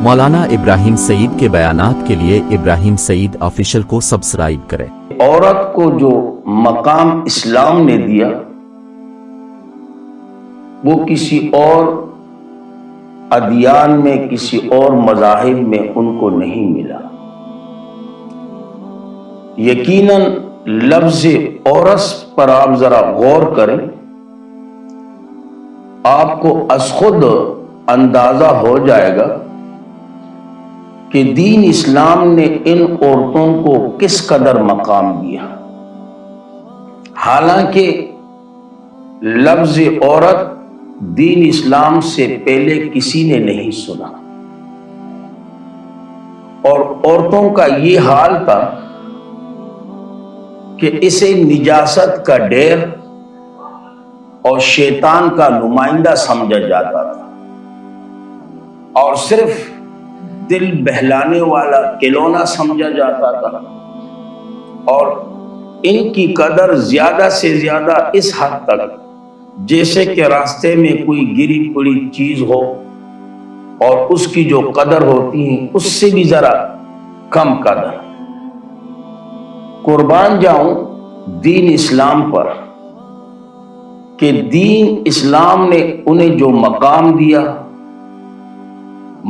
مولانا ابراہیم سعید کے بیانات کے لیے ابراہیم سعید آفیشل کو سبسکرائب کریں۔ عورت کو جو مقام اسلام نے دیا وہ کسی اور ادیان میں، کسی اور مذاہب میں ان کو نہیں ملا۔ یقیناً لفظ عورت پر آپ ذرا غور کریں، آپ کو از خود اندازہ ہو جائے گا کہ دین اسلام نے ان عورتوں کو کس قدر مقام دیا۔ حالانکہ لفظ عورت دین اسلام سے پہلے کسی نے نہیں سنا، اور عورتوں کا یہ حال تھا کہ اسے نجاست کا ڈھیر اور شیطان کا نمائندہ سمجھا جاتا تھا، اور صرف دل بہلانے والا کھلونا سمجھا جاتا تھا، اور ان کی قدر زیادہ سے زیادہ اس حد تک جیسے کہ راستے میں کوئی گری پڑی چیز ہو اور اس کی جو قدر ہوتی ہے اس سے بھی ذرا کم قدر۔ قربان جاؤں دین اسلام پر کہ دین اسلام نے انہیں جو مقام دیا،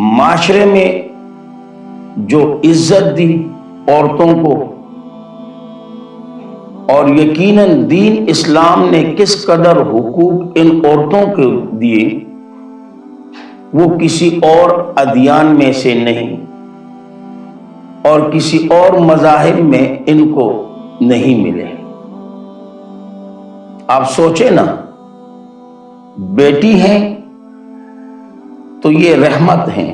معاشرے میں جو عزت دی عورتوں کو، اور یقیناً دین اسلام نے کس قدر حقوق ان عورتوں کو دیے وہ کسی اور ادیان میں سے نہیں، اور کسی اور مذاہب میں ان کو نہیں ملے۔ آپ سوچیں نا، بیٹی ہیں تو یہ رحمت ہیں،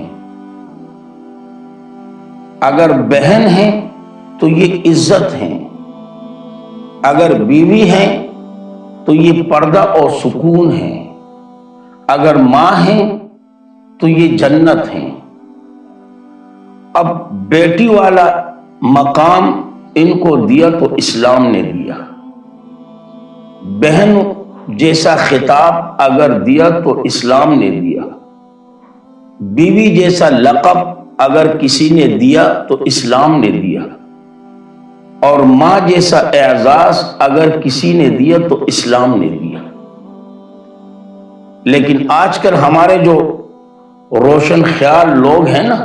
اگر بہن ہیں تو یہ عزت ہیں، اگر بیوی ہیں تو یہ پردہ اور سکون ہیں، اگر ماں ہیں تو یہ جنت ہیں۔ اب بیٹی والا مقام ان کو دیا تو اسلام نے دیا، بہن جیسا خطاب اگر دیا تو اسلام نے دیا، بیوی جیسا لقب اگر کسی نے دیا تو اسلام نے دیا، اور ماں جیسا اعزاز اگر کسی نے دیا تو اسلام نے دیا۔ لیکن آج کل ہمارے جو روشن خیال لوگ ہیں نا،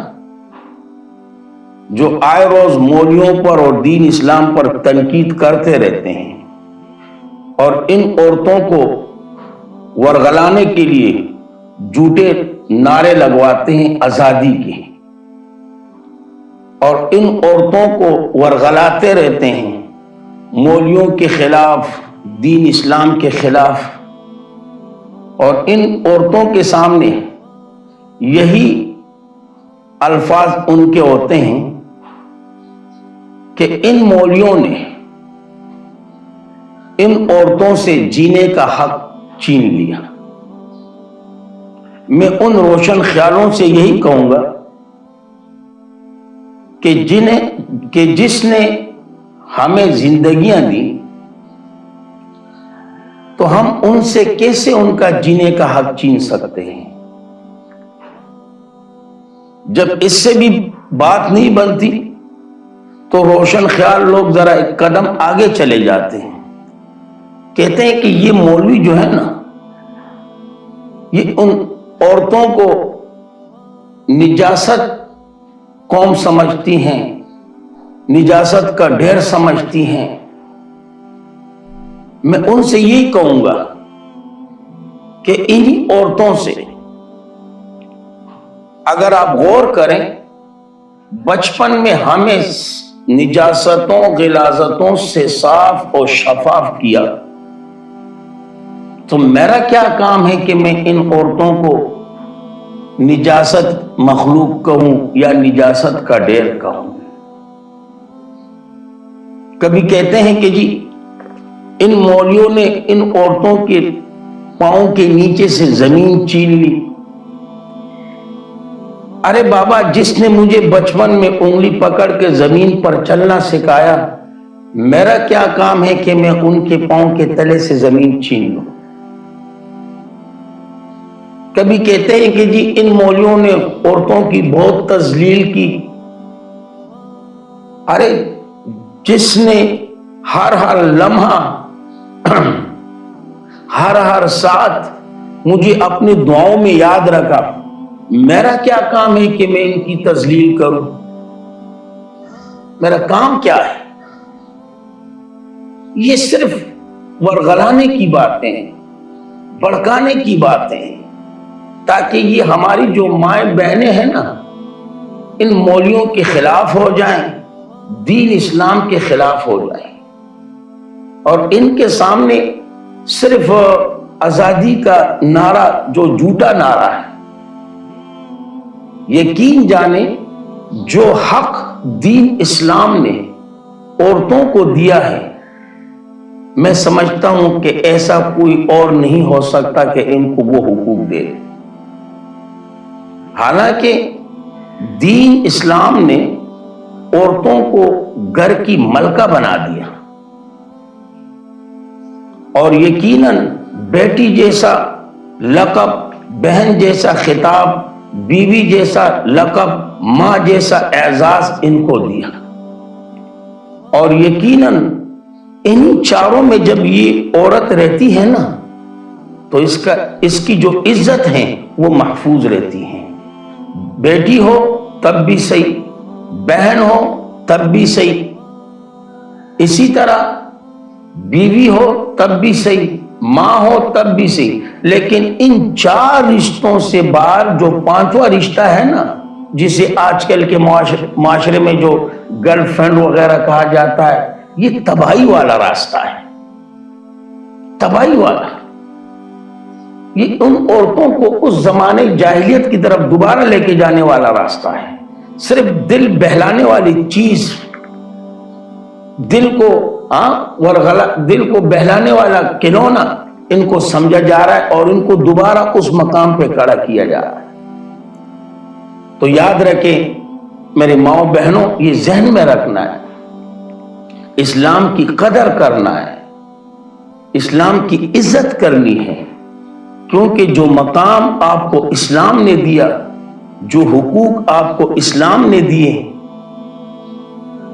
جو آئے روز مولویوں پر اور دین اسلام پر تنقید کرتے رہتے ہیں اور ان عورتوں کو ورغلانے کے لیے جھوٹے نعرے لگواتے ہیں آزادی کے، اور ان عورتوں کو ورغلاتے رہتے ہیں مولویوں کے خلاف، دین اسلام کے خلاف، اور ان عورتوں کے سامنے یہی الفاظ ان کے ہوتے ہیں کہ ان مولویوں نے ان عورتوں سے جینے کا حق چھین لیا۔ میں ان روشن خیالوں سے یہی کہوں گا کہ جس نے ہمیں زندگیاں دی تو ہم ان سے کیسے ان کا جینے کا حق چھین سکتے ہیں؟ جب اس سے بھی بات نہیں بنتی تو روشن خیال لوگ ذرا ایک قدم آگے چلے جاتے ہیں، کہتے ہیں کہ یہ مولوی جو ہے نا، یہ ان عورتوں کو نجاست قوم سمجھتی ہیں، نجاست کا ڈھیر سمجھتی ہیں۔ میں ان سے یہی کہوں گا کہ انہی عورتوں سے اگر آپ غور کریں، بچپن میں ہمیں نجاستوں غلاظتوں سے صاف اور شفاف کیا، تو میرا کیا کام ہے کہ میں ان عورتوں کو نجاست مخلوق کہوں یا نجاست کا ڈھیر کہوں؟ کبھی کہتے ہیں کہ جی ان مولویوں نے ان عورتوں کے پاؤں کے نیچے سے زمین چھین لی۔ ارے بابا، جس نے مجھے بچپن میں انگلی پکڑ کے زمین پر چلنا سکھایا، میرا کیا کام ہے کہ میں ان کے پاؤں کے تلے سے زمین چھین لوں؟ کبھی کہتے ہیں کہ جی ان مولویوں نے عورتوں کی بہت تذلیل کی. ارے جس نے ہر لمحہ ہر ساتھ مجھے اپنی دعاؤں میں یاد رکھا، میرا کیا کام ہے کہ میں ان کی تذلیل کروں؟ میرا کام کیا ہے؟ یہ صرف ورغلانے کی باتیں ہیں، بڑکانے کی باتیں ہیں، تاکہ یہ ہماری جو مائیں بہنیں ہیں نا، ان مولویوں کے خلاف ہو جائیں، دین اسلام کے خلاف ہو جائیں، اور ان کے سامنے صرف آزادی کا نعرہ جو جھوٹا نعرہ ہے. یقین جانے جو حق دین اسلام نے عورتوں کو دیا ہے، میں سمجھتا ہوں کہ ایسا کوئی اور نہیں ہو سکتا کہ ان کو وہ حقوق دے. حالانکہ دین اسلام نے عورتوں کو گھر کی ملکہ بنا دیا، اور یقیناً بیٹی جیسا لقب، بہن جیسا خطاب، بیوی جیسا لقب، ماں جیسا اعزاز ان کو دیا. اور یقیناً ان چاروں میں جب یہ عورت رہتی ہے نا، تو اس کی جو عزت ہے وہ محفوظ رہتی ہے. بیٹی ہو تب بھی صحیح، بہن ہو تب بھی صحیح، اسی طرح بیوی ہو تب بھی صحیح، ماں ہو تب بھی صحیح. لیکن ان چار رشتوں سے باہر جو پانچواں رشتہ ہے نا، جسے آج کل کے معاشرے میں جو گرل فرینڈ وغیرہ کہا جاتا ہے، یہ تباہی والا راستہ ہے، تباہی والا. یہ ان عورتوں کو اس زمانے جاہلیت کی طرف دوبارہ لے کے جانے والا راستہ ہے. صرف دل بہلانے والی چیز، دل کو بہلانے والا کھلونا ان کو سمجھا جا رہا ہے، اور ان کو دوبارہ اس مقام پہ کھڑا کیا جا رہا ہے. تو یاد رکھیں میرے ماؤں بہنوں، یہ ذہن میں رکھنا ہے، اسلام کی قدر کرنا ہے، اسلام کی عزت کرنی ہے. کیونکہ جو مقام آپ کو اسلام نے دیا، جو حقوق آپ کو اسلام نے دیے،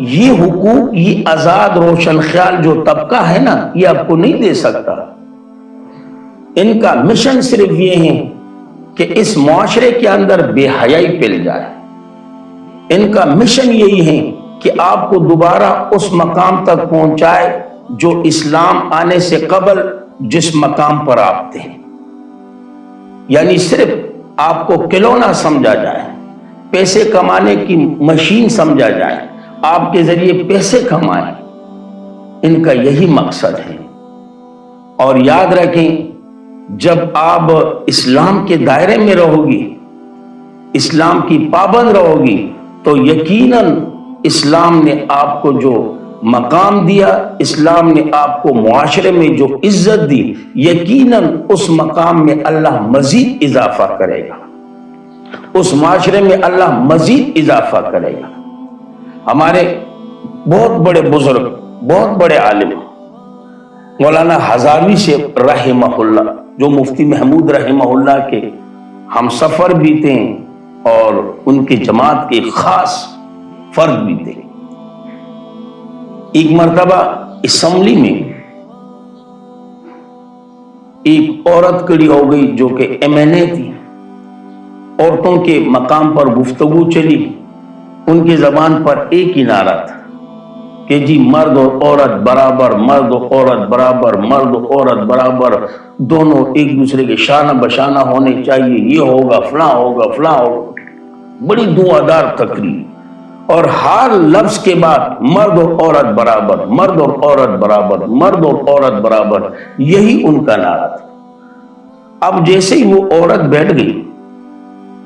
یہ حقوق، یہ آزاد روشن خیال جو طبقہ ہے نا، یہ آپ کو نہیں دے سکتا. ان کا مشن صرف یہ ہے کہ اس معاشرے کے اندر بے حیائی پھیل جائے. ان کا مشن یہی ہے کہ آپ کو دوبارہ اس مقام تک پہنچائے جو اسلام آنے سے قبل جس مقام پر آپ تھے. یعنی صرف آپ کو کھلونا سمجھا جائے، پیسے کمانے کی مشین سمجھا جائے، آپ کے ذریعے پیسے کمائیں. ان کا یہی مقصد ہے. اور یاد رکھیں، جب آپ اسلام کے دائرے میں رہو گی، اسلام کی پابند رہو گی، تو یقیناً اسلام نے آپ کو جو مقام دیا، اسلام نے آپ کو معاشرے میں جو عزت دی، یقیناً اس مقام میں اللہ مزید اضافہ کرے گا، اس معاشرے میں اللہ مزید اضافہ کرے گا. ہمارے بہت بڑے بزرگ، بہت بڑے عالم مولانا ہزاروی سے رحمہ اللہ، جو مفتی محمود رحمہ اللہ کے ہم سفر بھی تھے اور ان کی جماعت کے خاص فرد بھی تھے. ایک مرتبہ اسمبلی میں ایک عورت کھڑی ہو گئی جو کہ MNA تھی. عورتوں کے مقام پر گفتگو چلی. ان کی زبان پر ایک ہی نعرہ تھا کہ جی مرد اور عورت برابر، مرد اور عورت برابر، مرد اور عورت برابر، دونوں ایک دوسرے کے شانہ بشانہ ہونے چاہیے، یہ ہوگا فلاں ہوگا فلاں ہوگا. بڑی دعادار تقریر، اور ہر لفظ کے بعد مرد اور عورت برابر، مرد اور عورت برابر، مرد اور عورت برابر، یہی ان کا نعرہ تھا. اب جیسے ہی وہ عورت بیٹھ گئی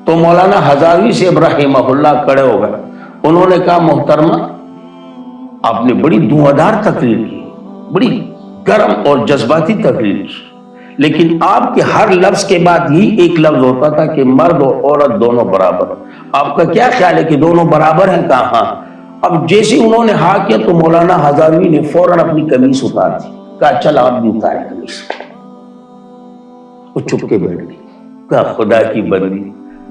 تو مولانا ہزاروی سے رحمہ اللہ کھڑے ہو گئے. انہوں نے کہا محترمہ، آپ نے بڑی دعادار تقریر کی، بڑی گرم اور جذباتی تقریر کی، لیکن آپ کے ہر لفظ کے بعد یہی ایک لفظ ہوتا تھا کہ مرد اور عورت دونوں برابر. آپ کا کیا خیال ہے کہ دونوں برابر ہیں؟ کہا ہاں. اب جیسے انہوں نے ہاں کیا تو مولانا ہزاروی نے فوراً اپنی قمیص اتار دی. کہا چل آپ بھی اتارے قمیص. وہ چپ کے بیٹھ گئی. کا خدا کی بندی،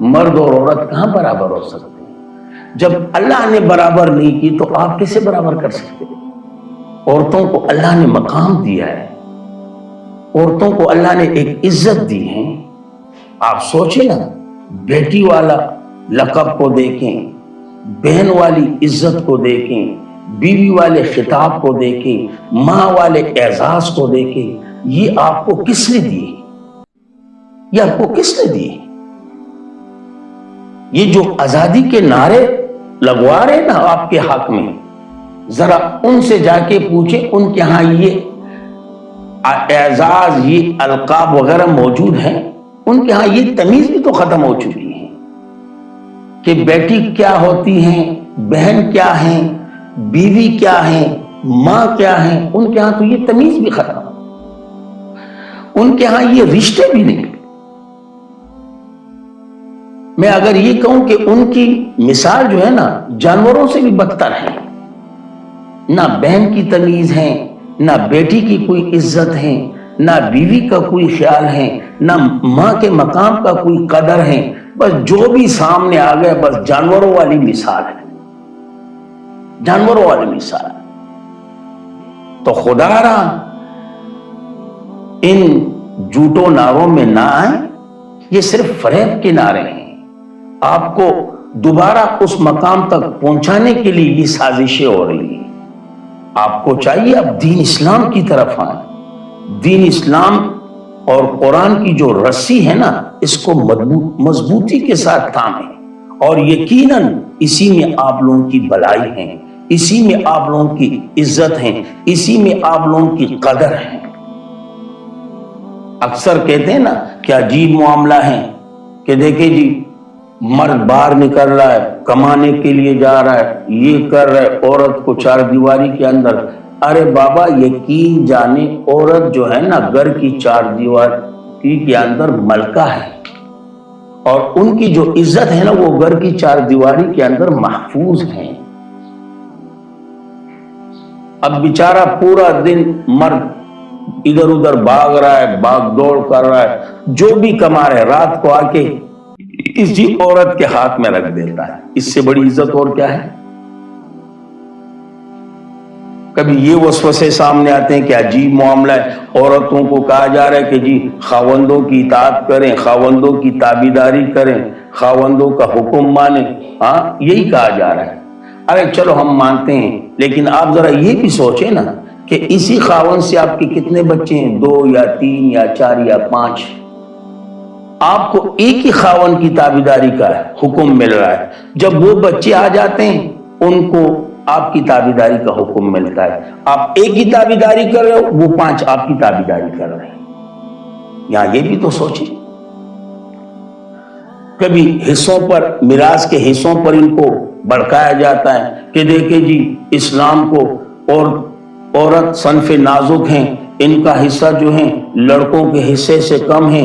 مرد اور عورت کہاں برابر ہو سکتے ہیں؟ جب اللہ نے برابر نہیں کی تو آپ کیسے برابر کر سکتے ہیں؟ عورتوں کو اللہ نے مقام دیا ہے، عورتوں کو اللہ نے ایک عزت دی ہے۔ آپ سوچیں نا، بیٹی والا لقب کو دیکھیں، بہن والی عزت کو دیکھیں، بیوی والے خطاب کو دیکھیں، ماں والے اعزاز کو دیکھیں، یہ آپ کو کس نے دی؟ یہ آپ کو کس نے دی؟ یہ جو آزادی کے نعرے لگوا رہے نا آپ کے حق میں، ذرا ان سے جا کے پوچھیں ان کے ہاں یہ اعزاز، یہ القاب وغیرہ موجود ہیں؟ ان کے ہاں یہ تمیز بھی تو ختم ہو چکی ہے کہ بیٹی کیا ہوتی ہیں، بہن کیا ہیں، بیوی کیا ہیں، ماں کیا ہیں۔ ان کے ہاں تو یہ تمیز بھی ختم، ان کے ہاں یہ رشتے بھی نہیں۔ میں اگر یہ کہوں کہ ان کی مثال جو ہے نا جانوروں سے بھی بدتر ہے، نہ بہن کی تمیز ہے، نہ بیٹی کی کوئی عزت ہے، نہ بیوی کا کوئی خیال ہے، نہ ماں کے مقام کا کوئی قدر ہے، بس جو بھی سامنے آ گیا بس جانوروں والی مثال ہے، جانوروں والی مثال۔ تو خدا را ان جھوٹوں نعروں میں نہ آئیں، یہ صرف فریب کے نعرے ہیں۔ آپ کو دوبارہ اس مقام تک پہنچانے کے لیے یہ سازشیں ہو رہی ہیں۔ آپ کو چاہیے اب دین اسلام کی طرف آئیں، دین اسلام اور قرآن کی جو رسی ہے نا اس کو مضبوطی کے ساتھ تھامیں، اور یقیناً اسی میں آپ لوگوں کی بھلائی ہے، اسی میں آپ لوگوں کی عزت ہے، اسی میں آپ لوگوں کی قدر ہے۔ اکثر کہتے ہیں نا کہ عجیب معاملہ ہے کہ دیکھیں جی مرد باہر نکل رہا ہے، کمانے کے لیے جا رہا ہے، یہ کر رہا ہے، عورت کو چار دیواری کے اندر۔ ارے بابا یقین جانے عورت جو ہے نا گھر کی چار دیواری کے اندر ملکہ ہے، اور ان کی جو عزت ہے نا وہ گھر کی چار دیواری کے اندر محفوظ ہے۔ اب بیچارہ پورا دن مرد ادھر ادھر بھاگ رہا ہے، بھاگ دوڑ کر رہا ہے، جو بھی کما رہا ہے رات کو آ کے اسی عورت کے ہاتھ میں رکھ دیتا ہے۔ اس سے بڑی عزت اور کیا ہے؟ کبھی یہ وسوسے سامنے آتے ہیں کہ عجیب معاملہ ہے، عورتوں کو کہا جا رہا ہے کہ جی خاوندوں کی اطاعت کریں، خاوندوں کی تابعداری کریں، خاوندوں کا حکم مانیں، ہاں یہی کہا جا رہا ہے۔ ارے چلو ہم مانتے ہیں، لیکن آپ ذرا یہ بھی سوچیں نا کہ اسی خاوند سے آپ کے کتنے بچے ہیں، 2 یا 3 یا 4 یا 5۔ آپ کو ایک ہی خاوند کی تابعداری کا حکم مل رہا ہے، جب وہ بچے آ جاتے ہیں ان کو آپ کی تابعداری کا حکم ملتا ہے۔ آپ ایک کی تابعداری کر رہے ہو، وہ 5 آپ کی تابعداری کر رہے ہیں۔ یہاں یہ بھی تو سوچیں، کبھی حصوں پر، میراث کے حصوں پر ان کو بڑکایا جاتا ہے کہ دیکھیں جی اسلام کو اور عورت صنف نازک ہیں، ان کا حصہ جو ہے لڑکوں کے حصے سے کم ہے،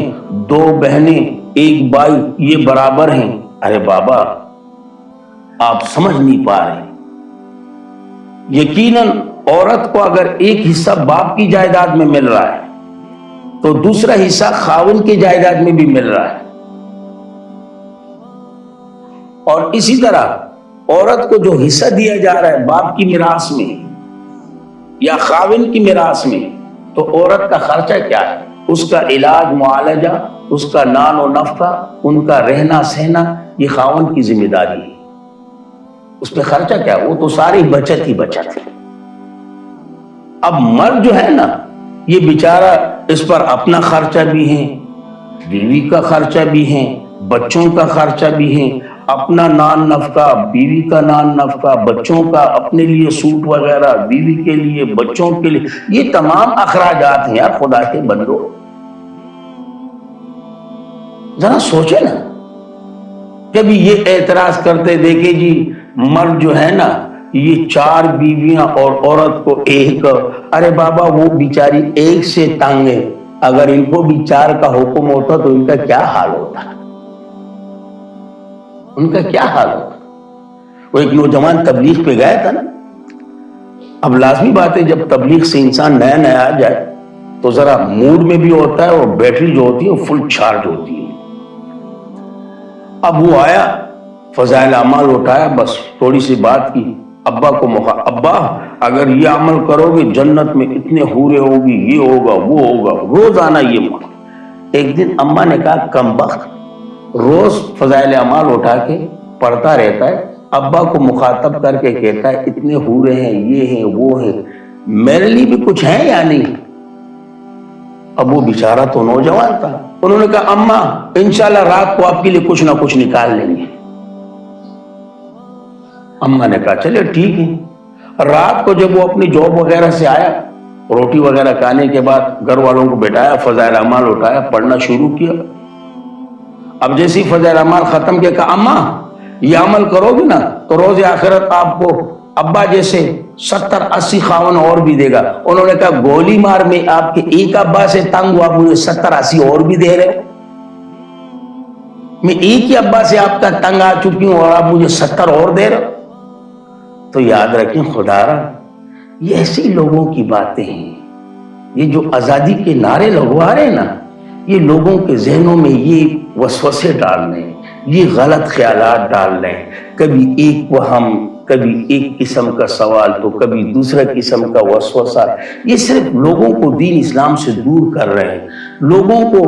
2 بہنیں 1 بھائی یہ برابر ہیں۔ ارے بابا آپ سمجھ نہیں پا رہے۔ یقیناً عورت کو اگر ایک حصہ باپ کی جائیداد میں مل رہا ہے تو دوسرا حصہ خاوند کی جائیداد میں بھی مل رہا ہے، اور اسی طرح عورت کو جو حصہ دیا جا رہا ہے باپ کی میراث میں یا خاوند کی میراث میں، تو عورت کا خرچہ کیا ہے؟ اس کا علاج معالجہ، اس کا نان و نفقہ، ان کا رہنا سہنا یہ خاوند کی ذمہ داری ہے۔ اس پہ خرچہ کیا ہے؟ وہ تو ساری بچت ہی بچت ہے۔ اب مرد جو ہے نا یہ بیچارہ اس پر اپنا خرچہ بھی ہے، بیوی کا خرچہ بھی ہے، بچوں کا خرچہ بھی ہے، اپنا نان نفقہ، بیوی کا نان نفقہ، بچوں کا، اپنے لیے سوٹ وغیرہ، بیوی کے لیے، بچوں کے لیے، یہ تمام اخراجات ہیں یار خدا کے بندو۔ ذرا سوچے نا، کبھی یہ اعتراض کرتے دیکھے جی مرد جو ہے نا یہ 4 بیویاں اور عورت کو 1۔ ارے بابا وہ بیچاری 1 سے تنگ ہے، اگر ان کو بھی 4 کا حکم ہوتا تو ان کا کیا حال ہوتا، ان کا کیا حال ہوتا۔ وہ ایک نوجوان تبلیغ پہ گیا تھا نا، اب لازمی بات ہے جب تبلیغ سے انسان نیا نیا آ جائے تو ذرا موڈ میں بھی ہوتا ہے، اور بیٹری جو ہوتی ہے وہ فل چارج ہوتی ہے، اب وہ آیا، فضائل اعمال اٹھایا، بس تھوڑی سی بات کی، ابا کو ابا اگر یہ عمل کرو گے جنت میں اتنے حوریں ہوگی، یہ ہوگا وہ ہوگا، روزانہ یہ مانگ۔ ایک دن اماں نے کہا کمبخت، روز فضائل اعمال اٹھا کے پڑھتا رہتا ہے، ابا کو مخاطب کر کے کہتا ہے اتنے حوریں ہیں، یہ ہیں وہ ہیں، میرے لیے بھی کچھ ہے یا نہیں؟ اب وہ بیچارہ تو نوجوان تھا، انہوں نے کہا اماں انشاءاللہ رات کو آپ کے لیے کچھ نہ کچھ نکال لیں گے۔ اماں نے کہا چلے ٹھیک ہے۔ رات کو جب وہ اپنی جاب وغیرہ سے آیا، روٹی وغیرہ کھانے کے بعد گھر والوں کو بٹھایا، فضائل اعمال اٹھایا، پڑھنا شروع کیا۔ اب جیسے ہی فضائل اعمال ختم کیا، کہا اماں یہ عمل کرو گی نا تو روز آخرت آپ کو ابا جیسے 70-80 خاون اور بھی دے گا۔ انہوں نے کہا گولی مار، میں آپ کے ایک ابا سے تنگ ہوں، آپ مجھے 70-80 اور بھی دے رہے ہو؟ میں ایک ہی ابا سے آپ کا تنگ آ چکی ہوں اور آپ مجھے 70 اور دے رہے ہو؟ تو یاد رکھیں خدا را، یہ ایسے لوگوں کی باتیں ہیں، یہ جو آزادی کے نعرے لگوا رہے ہیں نا، یہ لوگوں کے ذہنوں میں یہ وسوسے ڈال رہے ہیں، یہ غلط خیالات ڈال رہے ہیں، کبھی ایک وہم، کبھی ایک قسم کا سوال تو کبھی دوسرا قسم کا وسوسہ۔ یہ صرف لوگوں کو دین اسلام سے دور کر رہے ہیں، لوگوں کو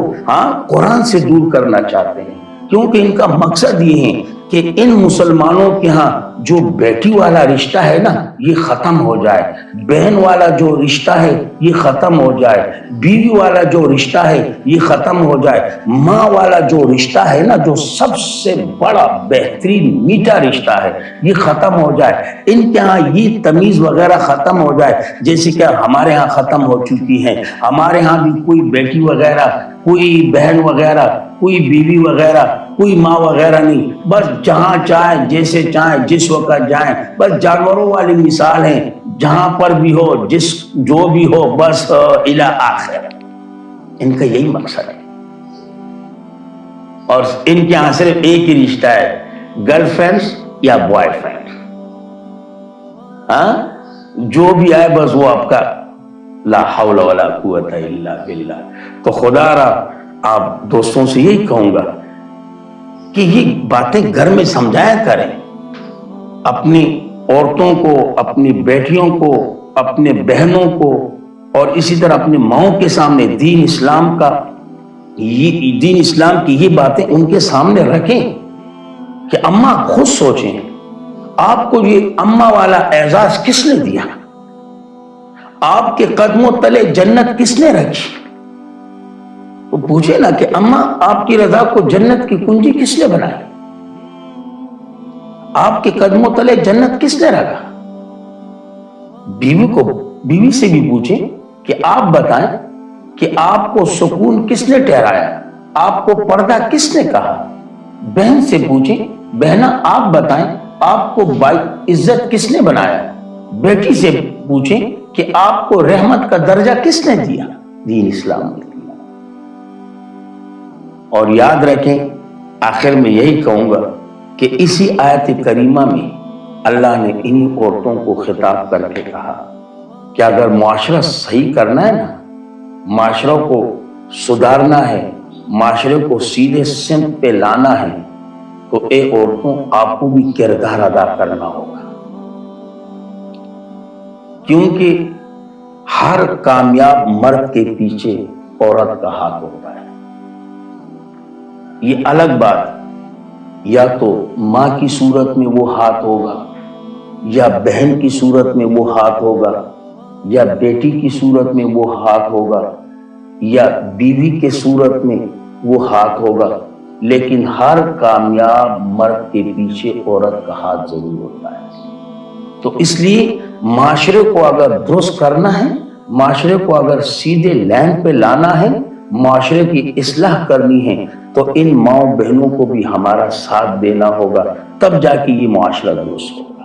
قرآن سے دور کرنا چاہتے ہیں، کیونکہ ان کا مقصد یہ ہے کہ ان مسلمانوں کے ہاں جو بیٹی والا رشتہ ہے نا یہ ختم ہو جائے، بہن والا جو رشتہ ہے یہ ختم ہو جائے، بیوی والا جو رشتہ ہے یہ ختم ہو جائے، ماں والا جو رشتہ ہے نا جو سب سے بڑا بہترین میٹھا رشتہ ہے یہ ختم ہو جائے، ان کے ہاں یہ تمیز وغیرہ ختم ہو جائے، جیسے کہ ہمارے ہاں ختم ہو چکی ہے۔ ہمارے ہاں بھی کوئی بیٹی وغیرہ، کوئی بہن وغیرہ، کوئی بیوی وغیرہ، کوئی ماں وغیرہ نہیں، بس جہاں چاہیں جیسے چاہیں جس وقت جائیں، بس جانوروں والی مثال ہے، جہاں پر بھی ہو جس جو بھی ہو بس الی آخر۔ ان کا یہی مقصد ہے، اور ان کے یہاں صرف ایک ہی رشتہ ہے، گرل فرینڈ یا بوائے فرینڈ، جو بھی آئے بس وہ آپ کا، لا حول ولا قوت الا باللہ۔ تو خدا را آپ دوستوں سے یہی کہوں گا کہ یہ باتیں گھر میں سمجھایا کریں، اپنی عورتوں کو، اپنی بیٹیوں کو، اپنے بہنوں کو، اور اسی طرح اپنی ماؤں کے سامنے دین اسلام کی یہ باتیں ان کے سامنے رکھیں کہ اماں خود سوچیں آپ کو یہ اماں والا اعزاز کس نے دیا، آپ کے قدموں تلے جنت کس نے رکھی؟ وہ پوچھے نا کہ اماں آپ کی رضا کو جنت کی کنجی کس نے بنائی، آپ کے قدموں تلے جنت کس نے رکھا؟ بیوی سے بھی پوچھیں کہ آپ بتائیں کہ آپ کو سکون کس نے ٹھہرایا، آپ کو پردہ کس نے کہا؟ بہن سے پوچھیں بہنا آپ بتائیں آپ کو عزت کس نے بنایا؟ بیٹی سے پوچھیں کہ آپ کو رحمت کا درجہ کس نے دیا؟ دین اسلام نے دیا۔ اور یاد رکھیں، آخر میں یہی کہوں گا کہ اسی آیت کریمہ میں اللہ نے انہی عورتوں کو خطاب کر کے کہا کہ اگر معاشرہ صحیح کرنا ہے نا، معاشروں کو سدھارنا ہے، معاشرے کو سیدھے سمت پہ لانا ہے، تو اے عورتوں آپ کو بھی کردار ادا کرنا ہوگا، کیونکہ ہر کامیاب مرد کے پیچھے عورت کا ہاتھ ہوتا ہے۔ یہ الگ بات یا تو ماں کی صورت میں وہ ہاتھ ہوگا، یا بہن کی صورت میں وہ ہاتھ ہوگا، یا بیٹی کی صورت میں وہ ہاتھ ہوگا، یا بیوی کے صورت میں وہ ہاتھ ہوگا، لیکن ہر کامیاب مرد کے پیچھے عورت کا ہاتھ ضرور ہوتا ہے۔ تو اس لیے معاشرے کو اگر درست کرنا ہے، معاشرے کو اگر سیدھے لائن پہ لانا ہے، معاشرے کی اصلاح کرنی ہے، تو ان ماؤں بہنوں کو بھی ہمارا ساتھ دینا ہوگا، تب جا کے یہ معاشرہ درست ہوگا۔